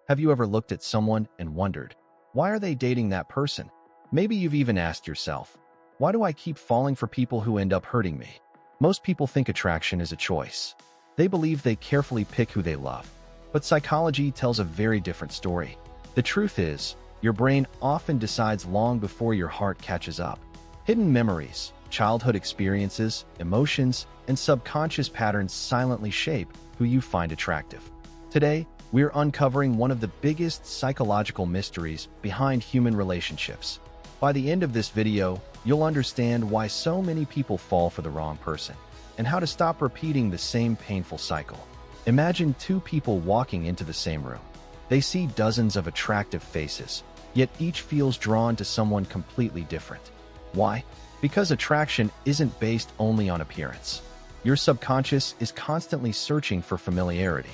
Have you ever looked at someone and wondered, why are they dating that person? Maybe you've even asked yourself, why do I keep falling for people who end up hurting me? Most people think attraction is a choice. They believe they carefully pick who they love. But psychology tells a very different story. The truth is, your brain often decides long before your heart catches up. Hidden memories, childhood experiences, emotions, and subconscious patterns silently shape who you find attractive. Today, we're uncovering one of the biggest psychological mysteries behind human relationships. By the end of this video, you'll understand why so many people fall for the wrong person and how to stop repeating the same painful cycle. Imagine two people walking into the same room. They see dozens of attractive faces, yet each feels drawn to someone completely different. Why? Because attraction isn't based only on appearance. Your subconscious is constantly searching for familiarity.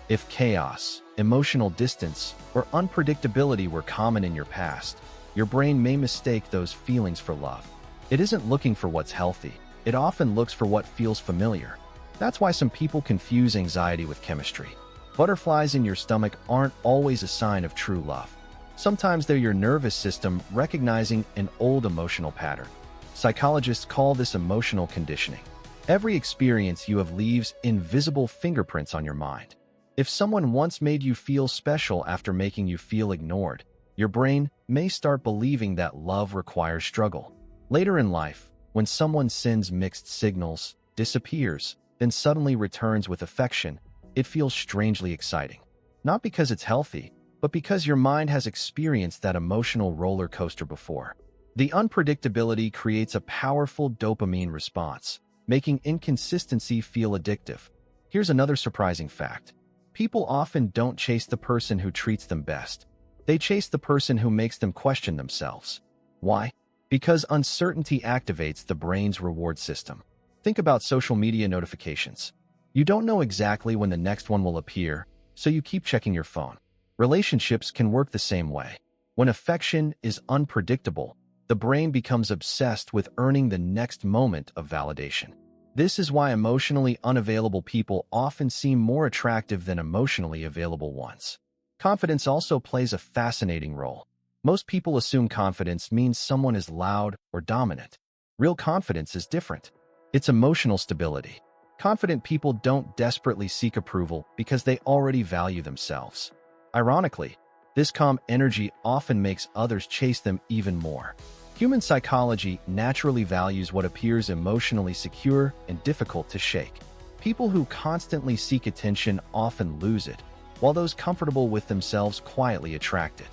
If chaos, emotional distance, or unpredictability were common in your past, your brain may mistake those feelings for love. It isn't looking for what's healthy. It often looks for what feels familiar. That's why some people confuse anxiety with chemistry. Butterflies in your stomach aren't always a sign of true love. Sometimes they're your nervous system recognizing an old emotional pattern. Psychologists call this emotional conditioning. Every experience you have leaves invisible fingerprints on your mind. If someone once made you feel special after making you feel ignored, your brain may start believing that love requires struggle. Later in life, when someone sends mixed signals, disappears, then suddenly returns with affection, it feels strangely exciting. Not because it's healthy, but because your mind has experienced that emotional roller coaster before. The unpredictability creates a powerful dopamine response, making inconsistency feel addictive. Here's another surprising fact. People often don't chase the person who treats them best. They chase the person who makes them question themselves. Why? Because uncertainty activates the brain's reward system. Think about social media notifications. You don't know exactly when the next one will appear, so you keep checking your phone. Relationships can work the same way. When affection is unpredictable, the brain becomes obsessed with earning the next moment of validation. This is why emotionally unavailable people often seem more attractive than emotionally available ones. Confidence also plays a fascinating role. Most people assume confidence means someone is loud or dominant. Real confidence is different. It's emotional stability. Confident people don't desperately seek approval because they already value themselves. Ironically, this calm energy often makes others chase them even more. Human psychology naturally values what appears emotionally secure and difficult to shake. People who constantly seek attention often lose it, while those comfortable with themselves quietly attract it.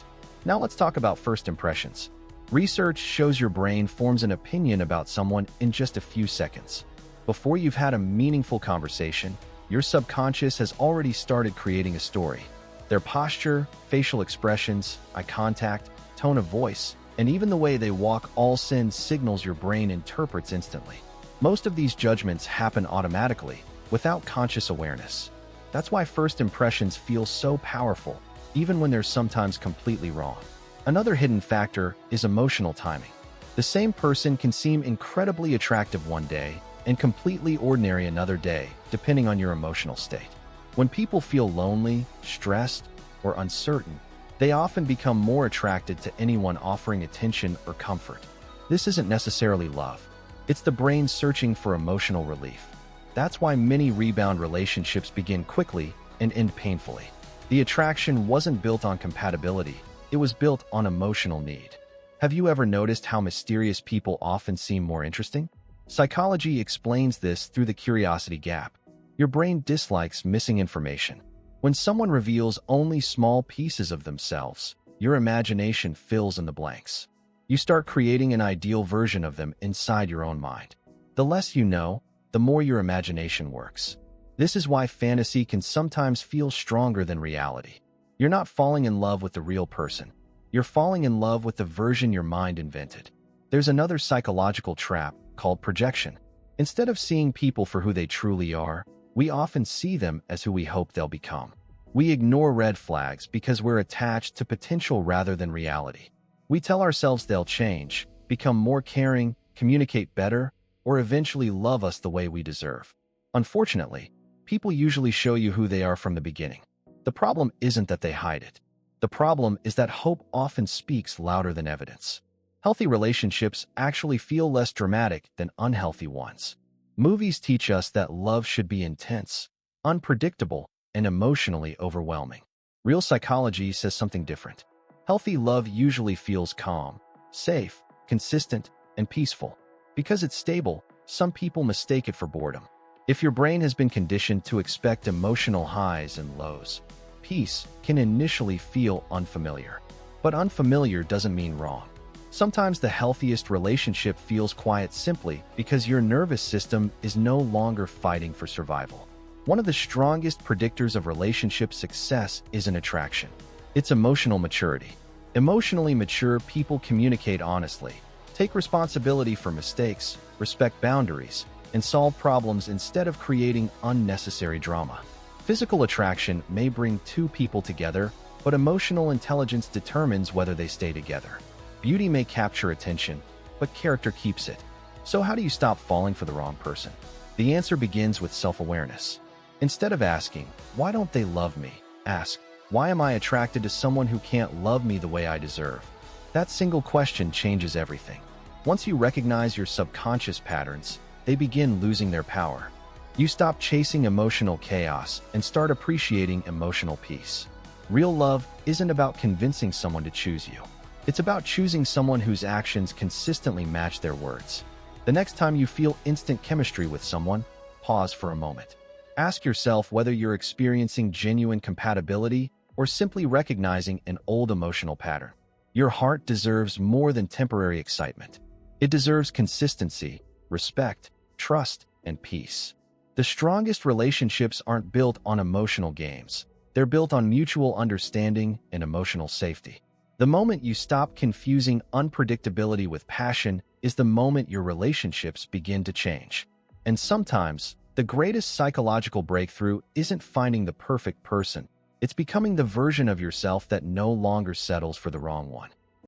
Now let's talk about first impressions. Research shows your brain forms an opinion about someone in just a few seconds. Before you've had a meaningful conversation, your subconscious has already started creating a story. Their posture, facial expressions, eye contact, tone of voice, and even the way they walk all send signals your brain interprets instantly. Most of these judgments happen automatically, without conscious awareness. That's why first impressions feel so powerful, even when they're sometimes completely wrong. Another hidden factor is emotional timing. The same person can seem incredibly attractive one day and completely ordinary another day, depending on your emotional state. When people feel lonely, stressed, or uncertain, they often become more attracted to anyone offering attention or comfort. This isn't necessarily love. It's the brain searching for emotional relief. That's why many rebound relationships begin quickly and end painfully. The attraction wasn't built on compatibility, it was built on emotional need. Have you ever noticed how mysterious people often seem more interesting? Psychology explains this through the curiosity gap. Your brain dislikes missing information. When someone reveals only small pieces of themselves, your imagination fills in the blanks. You start creating an ideal version of them inside your own mind. The less you know, the more your imagination works. This is why fantasy can sometimes feel stronger than reality. You're not falling in love with the real person. You're falling in love with the version your mind invented. There's another psychological trap called projection. Instead of seeing people for who they truly are, we often see them as who we hope they'll become. We ignore red flags because we're attached to potential rather than reality. We tell ourselves they'll change, become more caring, communicate better, or eventually love us the way we deserve. Unfortunately, people usually show you who they are from the beginning. The problem isn't that they hide it. The problem is that hope often speaks louder than evidence. Healthy relationships actually feel less dramatic than unhealthy ones. Movies teach us that love should be intense, unpredictable, and emotionally overwhelming. Real psychology says something different. Healthy love usually feels calm, safe, consistent, and peaceful. Because it's stable, some people mistake it for boredom. If your brain has been conditioned to expect emotional highs and lows, peace can initially feel unfamiliar. But unfamiliar doesn't mean wrong. Sometimes the healthiest relationship feels quiet simply because your nervous system is no longer fighting for survival. One of the strongest predictors of relationship success is an attraction. It's emotional maturity. Emotionally mature people communicate honestly, take responsibility for mistakes, respect boundaries, and solve problems instead of creating unnecessary drama. Physical attraction may bring two people together, but emotional intelligence determines whether they stay together. Beauty may capture attention, but character keeps it. So how do you stop falling for the wrong person? The answer begins with self-awareness. Instead of asking, "Why don't they love me?" ask, "Why am I attracted to someone who can't love me the way I deserve?" That single question changes everything. Once you recognize your subconscious patterns, they begin losing their power. You stop chasing emotional chaos and start appreciating emotional peace. Real love isn't about convincing someone to choose you. It's about choosing someone whose actions consistently match their words. The next time you feel instant chemistry with someone, pause for a moment. Ask yourself whether you're experiencing genuine compatibility or simply recognizing an old emotional pattern. Your heart deserves more than temporary excitement. It deserves consistency, respect, trust, and peace. The strongest relationships aren't built on emotional games. They're built on mutual understanding and emotional safety. The moment you stop confusing unpredictability with passion is the moment your relationships begin to change. And sometimes, the greatest psychological breakthrough isn't finding the perfect person. It's becoming the version of yourself that no longer settles for the wrong one.